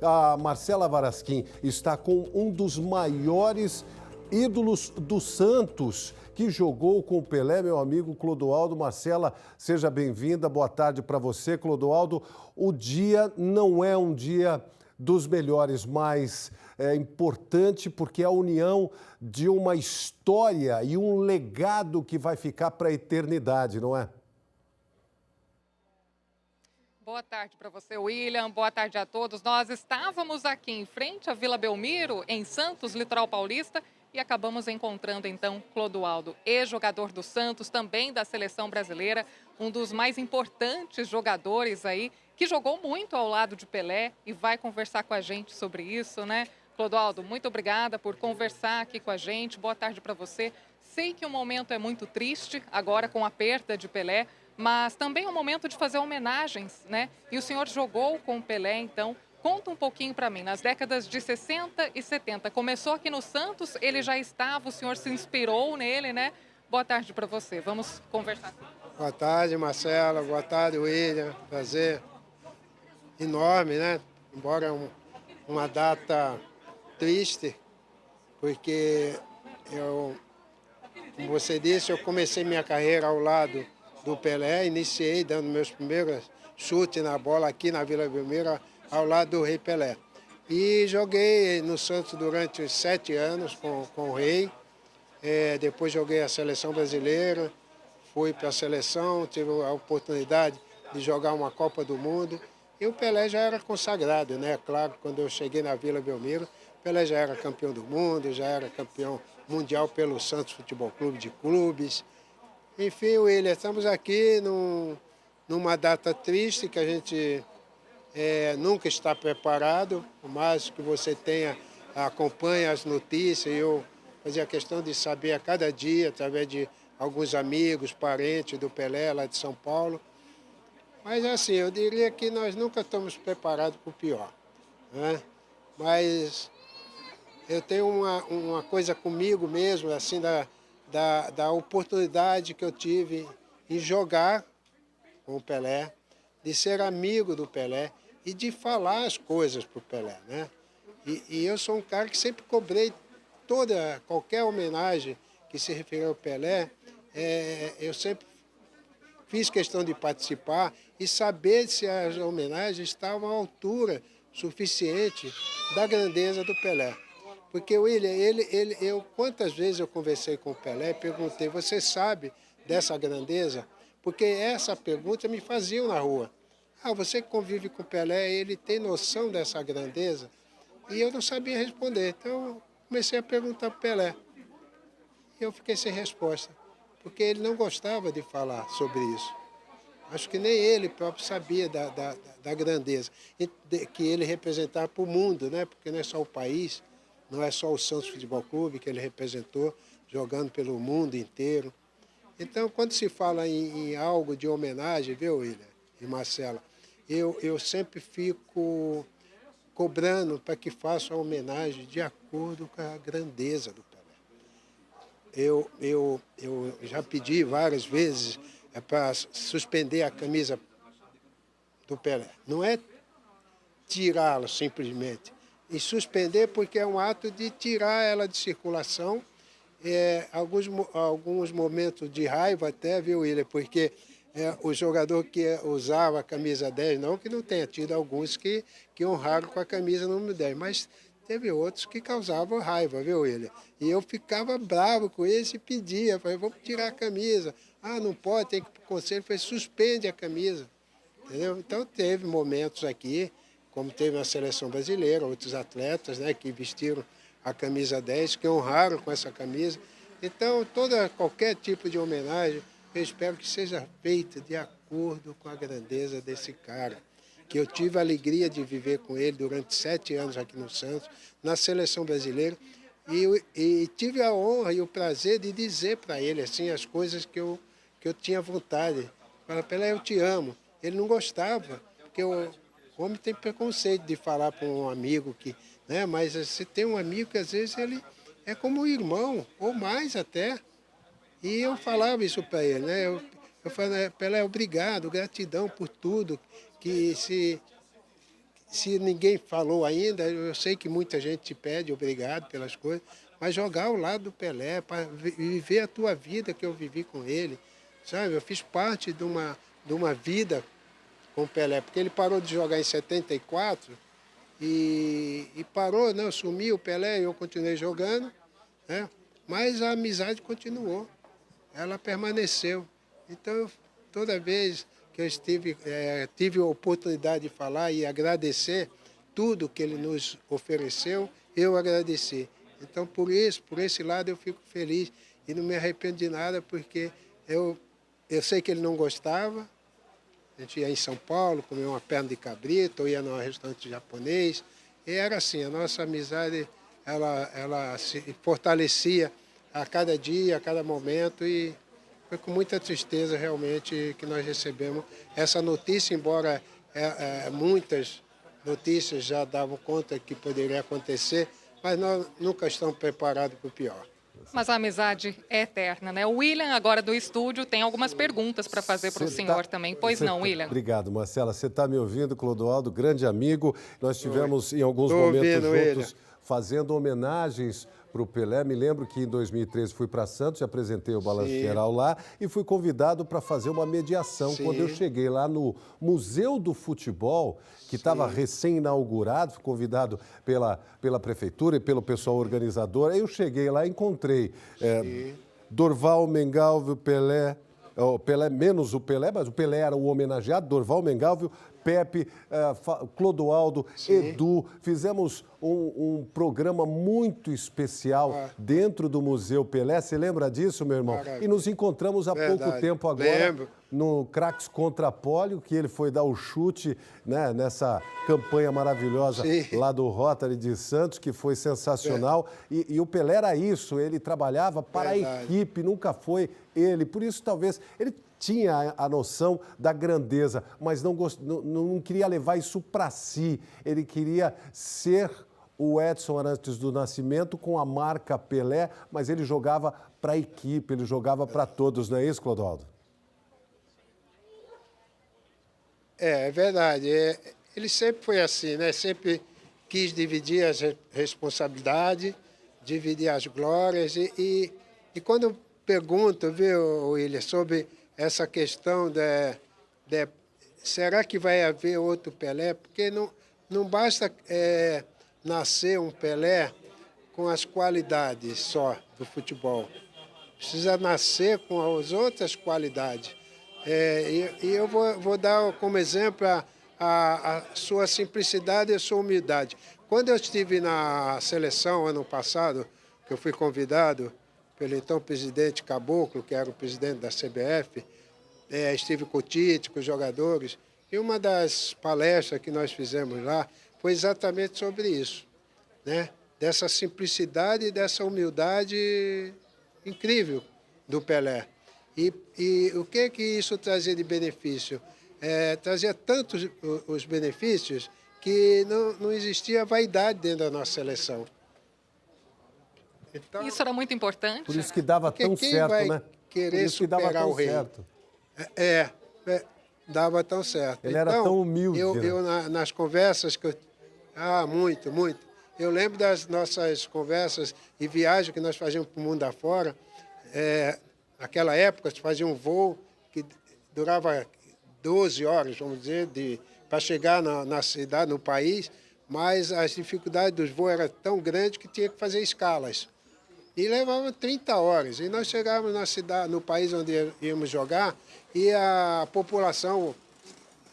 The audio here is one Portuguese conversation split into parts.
A Marcela Varasquim está com um dos maiores ídolos do Santos, que jogou com o Pelé, meu amigo Clodoaldo. Marcela, seja bem-vinda. Boa tarde para você, Clodoaldo. O dia não é um dia dos melhores, mas é importante porque é a união de uma história e um legado que vai ficar para a eternidade, não é? Boa tarde para você, William. Boa tarde a todos. Nós estávamos aqui em frente à Vila Belmiro, em Santos, litoral paulista, e acabamos encontrando, então, Clodoaldo, ex-jogador do Santos, também da seleção brasileira, um dos mais importantes jogadores aí, que jogou muito ao lado de Pelé e vai conversar com a gente sobre isso, né? Clodoaldo, muito obrigada por conversar aqui com a gente. Boa tarde para você. Sei que o momento é muito triste, agora com a perda de Pelé, mas também é um momento de fazer homenagens, né? E o senhor jogou com o Pelé, então conta um pouquinho para mim. Nas décadas de 60 e 70, começou aqui no Santos, ele já estava, o senhor se inspirou nele, né? Boa tarde para você, vamos conversar. Boa tarde, Marcela. Boa tarde, William. Prazer enorme, né? Embora uma data triste, porque como você disse, eu comecei minha carreira ao lado do Pelé, iniciei dando meus primeiros chutes na bola aqui na Vila Belmiro, ao lado do Rei Pelé. E joguei no Santos durante uns 7 anos com o Rei. Depois joguei a seleção brasileira, fui para a seleção, tive a oportunidade de jogar uma Copa do Mundo. E o Pelé já era consagrado, né? Claro, quando eu cheguei na Vila Belmiro, o Pelé já era campeão do mundo, já era campeão mundial pelo Santos Futebol Clube de clubes. Enfim, William, estamos aqui numa data triste que a gente nunca está preparado, por mais que você acompanhe as notícias. Eu fazia questão de saber a cada dia, através de alguns amigos, parentes do Pelé, lá de São Paulo. Mas assim, eu diria que nós nunca estamos preparados para o pior, né? Mas eu tenho uma coisa comigo mesmo, assim, da oportunidade que eu tive em jogar com o Pelé, de ser amigo do Pelé e de falar as coisas para o Pelé, né? E eu sou um cara que sempre cobrei qualquer homenagem que se referiu ao Pelé, eu sempre fiz questão de participar e saber se as homenagens estavam à altura suficiente da grandeza do Pelé. Porque, William, quantas vezes eu conversei com o Pelé e perguntei, você sabe dessa grandeza? Porque essa pergunta me faziam na rua. Você que convive com o Pelé, ele tem noção dessa grandeza? E eu não sabia responder. Então, eu comecei a perguntar para o Pelé. E eu fiquei sem resposta, porque ele não gostava de falar sobre isso. Acho que nem ele próprio sabia da grandeza que ele representava para o mundo, né? Porque não é só o país, não é só o Santos Futebol Clube que ele representou, jogando pelo mundo inteiro. Então, quando se fala em algo de homenagem, viu, William e Marcela, eu sempre fico cobrando para que faça a homenagem de acordo com a grandeza do Pelé. Eu já pedi várias vezes para suspender a camisa do Pelé. Não é tirá-la simplesmente. E suspender porque é um ato de tirar ela de circulação. Alguns momentos de raiva até, viu, William? Porque o jogador que usava a camisa 10, não que não tenha tido alguns que honraram com a camisa número 10, mas teve outros que causavam raiva, viu, William? E eu ficava bravo com isso e pedia, falei, vamos tirar a camisa. Não pode, tem que ir para o conselho, falei, suspende a camisa. Entendeu? Então teve momentos aqui, como teve na seleção brasileira, outros atletas, né, que vestiram a camisa 10, que honraram com essa camisa. Então, qualquer tipo de homenagem, eu espero que seja feita de acordo com a grandeza desse cara, que eu tive a alegria de viver com ele durante 7 anos aqui no Santos, na seleção brasileira, e tive a honra e o prazer de dizer para ele assim, as coisas que eu tinha vontade. Falar, Pelé, eu te amo. Ele não gostava, porque o homem tem preconceito de falar para um amigo que, né? Mas você tem um amigo que às vezes ele é como um irmão, ou mais até. E eu falava isso para ele, né? Eu falei, Pelé, obrigado, gratidão por tudo, que se ninguém falou ainda, eu sei que muita gente te pede obrigado pelas coisas, mas jogar ao lado do Pelé, para viver a tua vida que eu vivi com ele, sabe? Eu fiz parte de uma vida com o Pelé, porque ele parou de jogar em 74 e parou, né? Sumiu o Pelé e eu continuei jogando, né? Mas a amizade continuou, ela permaneceu. Então, toda vez que eu tive a oportunidade de falar e agradecer tudo que ele nos ofereceu, eu agradeci. Então, por esse lado, eu fico feliz e não me arrependo de nada, porque eu sei que ele não gostava. A gente ia em São Paulo, comia uma perna de cabrito, ou ia num restaurante japonês. E era assim, a nossa amizade, ela se fortalecia a cada dia, a cada momento, e foi com muita tristeza realmente que nós recebemos essa notícia, embora muitas notícias já davam conta que poderia acontecer, mas nós nunca estamos preparados para o pior. Mas a amizade é eterna, né? O William, agora do estúdio, tem algumas perguntas para fazer para o senhor também. Pois não, William? Obrigado, Marcela. Você está me ouvindo, Clodoaldo, grande amigo. Nós tivemos em alguns Tô momentos ouvindo, juntos William, fazendo homenagens para o Pelé. Me lembro que em 2013 fui para Santos e apresentei o Balanço Sim. Geral lá e fui convidado para fazer uma mediação. Sim. Quando eu cheguei lá no Museu do Futebol, que estava recém-inaugurado, fui convidado pela prefeitura e pelo pessoal organizador. Aí eu cheguei lá e encontrei Dorval, Mengalvio, Pelé, Pelé menos o Pelé, mas o Pelé era o homenageado, Dorval, Mengalvio, Pepe, Clodoaldo, Edu. Fizemos um programa muito especial dentro do Museu Pelé. Você lembra disso, meu irmão? Maravilha. E nos encontramos há pouco tempo agora. Lembro. No Craques contra Pólio, que ele foi dar o chute, né, nessa campanha maravilhosa lá do Rotary de Santos, que foi sensacional. E o Pelé era isso, ele trabalhava para a equipe, nunca foi ele. Por isso, talvez, ele tinha a noção da grandeza, mas não queria levar isso para si. Ele queria ser o Edson Arantes do Nascimento com a marca Pelé, mas ele jogava para a equipe, ele jogava para todos, não é isso, Clodoaldo? É verdade. Ele sempre foi assim, né? Sempre quis dividir as responsabilidades, dividir as glórias. E quando eu pergunto, viu, William, sobre essa questão será que vai haver outro Pelé? Porque não basta nascer um Pelé com as qualidades só do futebol. Precisa nascer com as outras qualidades. E eu vou dar como exemplo a sua simplicidade e a sua humildade. Quando eu estive na seleção ano passado, que eu fui convidado pelo então presidente Caboclo, que era o presidente da CBF, estive com o Tite, com os jogadores, e uma das palestras que nós fizemos lá foi exatamente sobre isso, né? Dessa simplicidade e dessa humildade incrível do Pelé. E o que isso trazia de benefício? Trazia tantos os benefícios que não existia vaidade dentro da nossa seleção. Então, isso era muito importante. Por isso que dava tão quem certo, vai né? querer Por isso que dava superar tão o rei? certo. Dava tão certo. Ele era tão humilde. Eu nas conversas que eu... muito, muito. Eu lembro das nossas conversas e viagens que nós fazíamos para o mundo afora. Naquela época, se fazia um voo que durava 12 horas, vamos dizer, para chegar na cidade, no país, mas as dificuldades dos voos eram tão grandes que tinha que fazer escalas. E levava 30 horas. E nós chegávamos na cidade, no país onde íamos jogar, e a população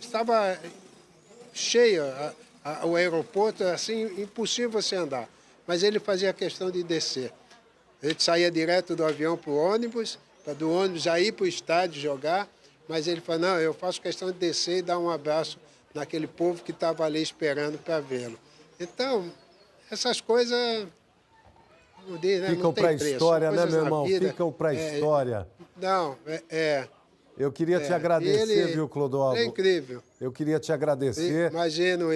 estava cheia, o aeroporto, assim, impossível você andar. Mas ele fazia questão de descer. A gente saía direto do avião para o ônibus, do ônibus já ir para o estádio jogar, mas ele falou, não, eu faço questão de descer e dar um abraço naquele povo que estava ali esperando para vê-lo. Então, essas coisas... Ficam para a história, né, meu irmão? Ficam para a história. Não, Eu queria te agradecer, viu, Clodoaldo? É incrível. Eu queria te agradecer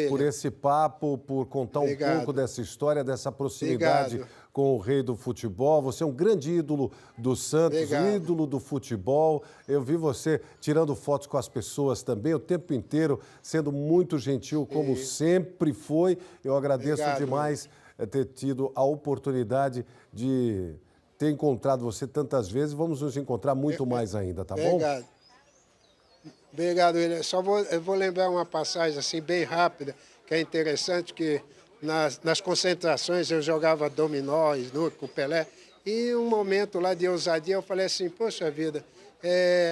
por esse papo, por contar um pouco dessa história, dessa proximidade com o rei do futebol. Você é um grande ídolo do Santos, ídolo do futebol. Eu vi você tirando fotos com as pessoas também, o tempo inteiro, sendo muito gentil, como sempre foi. Eu agradeço demais ter tido a oportunidade de ter encontrado você tantas vezes. Vamos nos encontrar muito mais ainda, tá bom? Obrigado, William. Eu vou lembrar uma passagem assim bem rápida, que é interessante, que nas concentrações eu jogava dominó, snooker com o Pelé, e um momento lá de ousadia eu falei assim, poxa vida,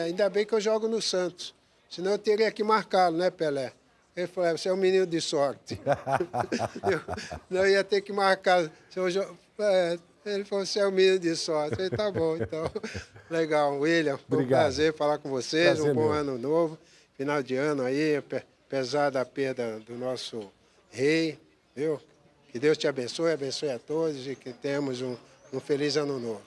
ainda bem que eu jogo no Santos, senão eu teria que marcá-lo, né, Pelé? Ele falou, você é um menino de sorte. eu ia ter que marcar. Ele falou, você é um menino de sorte. Eu falei, tá bom, então. Legal, William. Foi um prazer falar com vocês. Um bom ano novo. Final de ano aí, apesar da perda do nosso rei, viu? Que Deus te abençoe a todos e que tenhamos um feliz ano novo.